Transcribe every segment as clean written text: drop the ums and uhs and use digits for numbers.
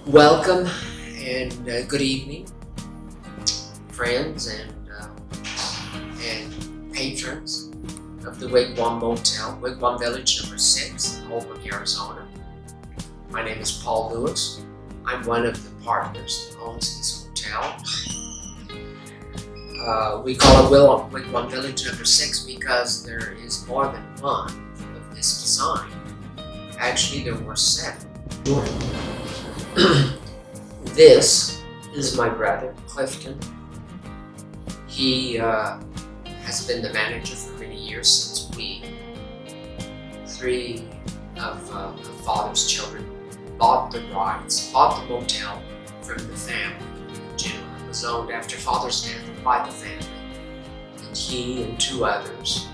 Welcome and good evening, friends and patrons of the Wigwam Motel, Wigwam Village number 6 in Holbrook, Arizona. My name is Paul Lewis. I'm one of the partners that owns this hotel. We call it Wigwam Village number 6 because there is more than one of this design. Actually, there were 7. This is my brother, Clifton. He has been the manager for many years since we, 3 of father's children, bought the motel from the family. The gentleman was owned after father's death by the family. And he and 2 others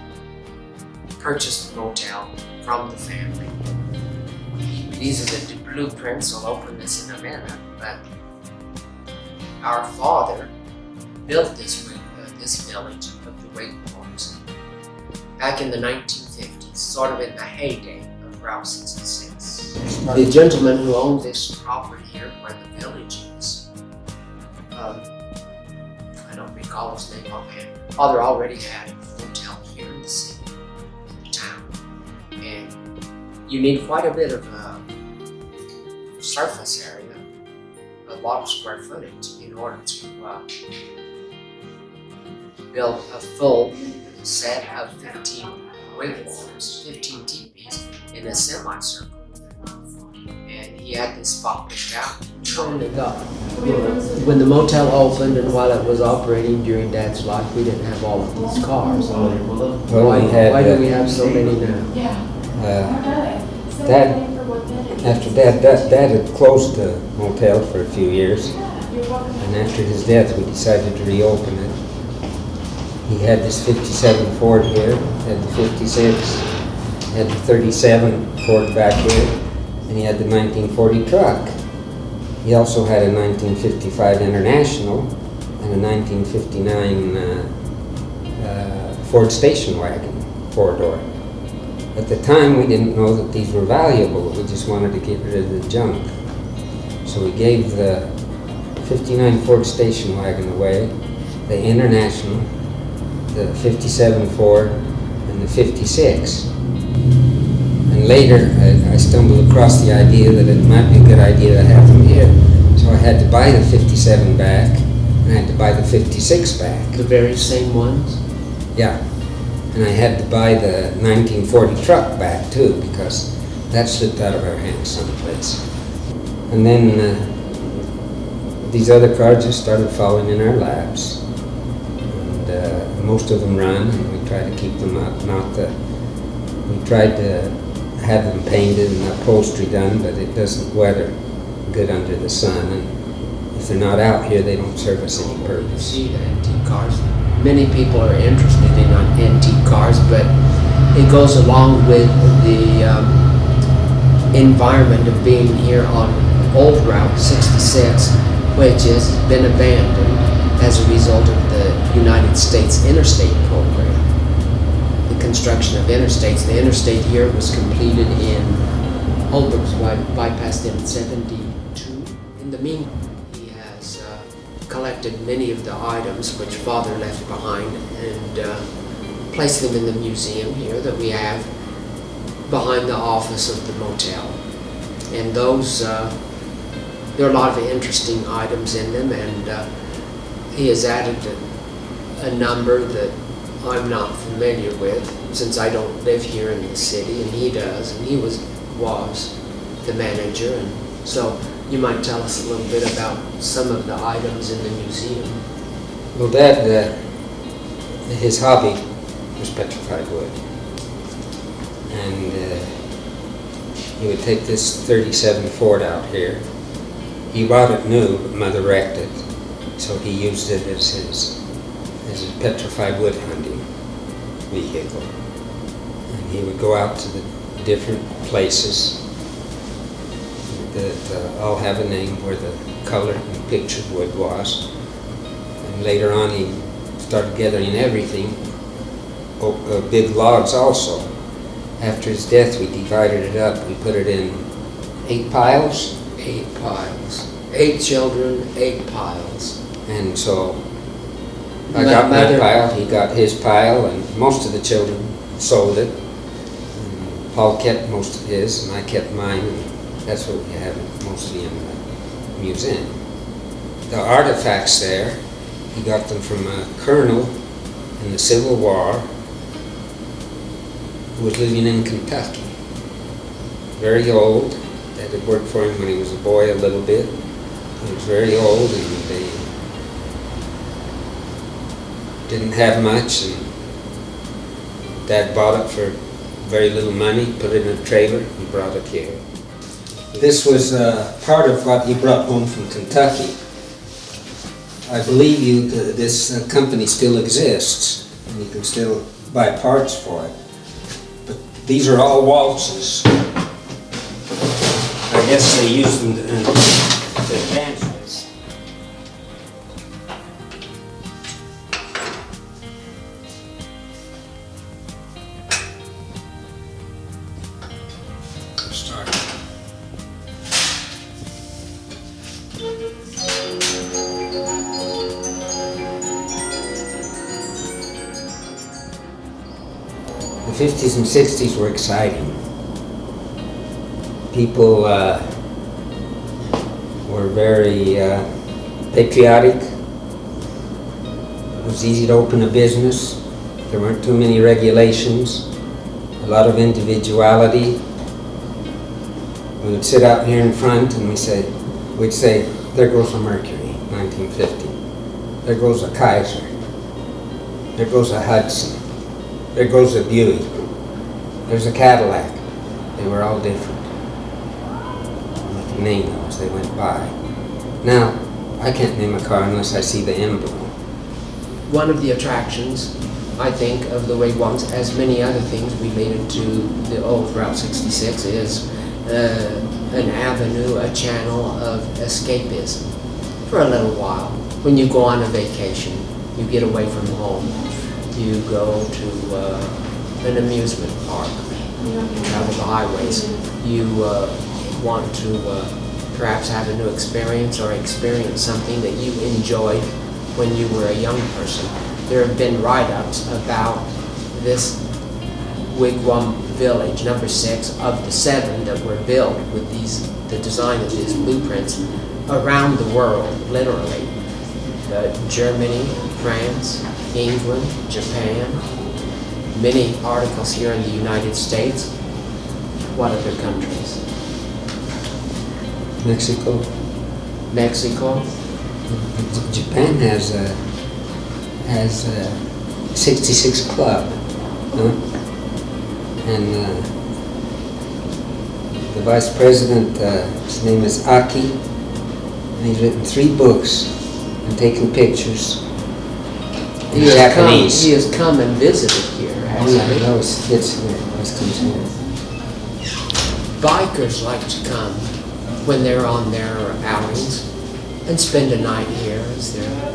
purchased the motel from the family. These are the blueprints. I'll open this in a minute, but our father built this village of the Wigwams back in the 1950s, sort of in the heyday of Route 66. The gentleman who owned this property here, where the village is, I don't recall his name offhand. Father already had a hotel here in the city, in the town, and you need quite a bit of surface area, a lot of square footage, in order to build a full set of 15 wigwams, 15 teepees in a semicircle. And he had this spot picked out. When the motel opened and while it was operating during Dad's life, we didn't have all of these cars. Why do we have so many now? After Dad had closed the motel for a few years, and after his death we decided to reopen it. He had this 57 Ford here, had the 56, had the 37 Ford back here, and he had the 1940 truck. He also had a 1955 International and a 1959 Ford station wagon, 4-door. At the time, we didn't know that these were valuable. We just wanted to get rid of the junk. So we gave the 59 Ford station wagon away, the International, the 57 Ford, and the 56. And later, I stumbled across the idea that it might be a good idea to have them here. So I had to buy the 57 back, and I had to buy the 56 back. The very same ones? Yeah. And I had to buy the 1940 truck back too, because that slipped out of our hands someplace. And then these other cars just started falling in our laps. And most of them run, and we try to keep them up. We tried to have them painted and upholstery done, but it doesn't weather good under the sun. And if they're not out here, they don't serve us any purpose. See the antique cars. Many people are interested in antique cars, but it goes along with the environment of being here on Old Route 66, which has been abandoned as a result of the United States Interstate Program. The construction of interstates. The interstate here was completed in Holbrook's bypassed in 72. In the meantime, collected many of the items which Father left behind and placed them in the museum here that we have behind the office of the motel. And those, there are a lot of interesting items in them, and he has added a number that I'm not familiar with, since I don't live here in the city, and he does, and he was the manager, and so you might tell us a little bit about some of the items in the museum. Well, Dad, his hobby was petrified wood. And he would take this 37 Ford out here. He bought it new, but Mother wrecked it. So he used it as his petrified wood hunting vehicle. And he would go out to the different places that all have a name where the colored and pictured wood was. And later on he started gathering everything, big logs also. After his death we divided it up. We put it in 8 piles, 8 piles. 8 children, 8 piles. And so I got my pile, he got his pile, and most of the children sold it. And Paul kept most of his, and I kept mine, and that's what we have mostly in the museum. The artifacts there, he got them from a colonel in the Civil War who was living in Kentucky. Very old. That had worked for him when he was a boy a little bit. He was very old, and they didn't have much, and Dad bought it for very little money, put it in a trailer, and brought it here. This was part of what he brought home from Kentucky. I believe this company still exists, and you can still buy parts for it. But these are all waltzes. I guess they use them to dance with. Start. The 50s and 60s were exciting. People were very patriotic. It was easy to open a business. There weren't too many regulations. A lot of individuality. We would sit out here in front and we'd say, there goes a Mercury, 1950. There goes a Kaiser. There goes a Hudson. There goes a Buick. There's a Cadillac. They were all different. I can name them as they went by. Now, I can't name a car unless I see the emblem. One of the attractions, I think, of the Wigwams, as many other things related to the old Route 66, is an avenue, a channel of escapism for a little while. When you go on a vacation, you get away from home. You go to an amusement park, travel the highways. You want to perhaps have a new experience or experience something that you enjoyed when you were a young person. There have been write-ups about this Wigwam village, number 6 of the 7 that were built with the design of these blueprints around the world, literally. Germany, France, England, Japan, many articles here in the United States. What other countries? Mexico. Mexico. Japan has a 66 club, and the vice president, his name is Aki, and he's written 3 books and taken pictures. In Japanese. He has come and visited here, hasn't he? No, it's here. It comes here. Bikers like to come when they're on their outings and spend a night here as they're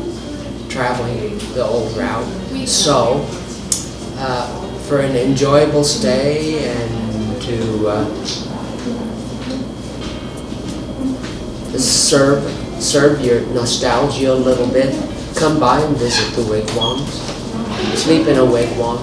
traveling the old route. So, for an enjoyable stay and to serve your nostalgia a little bit, come by and visit the wigwams. Sleep in a wigwam.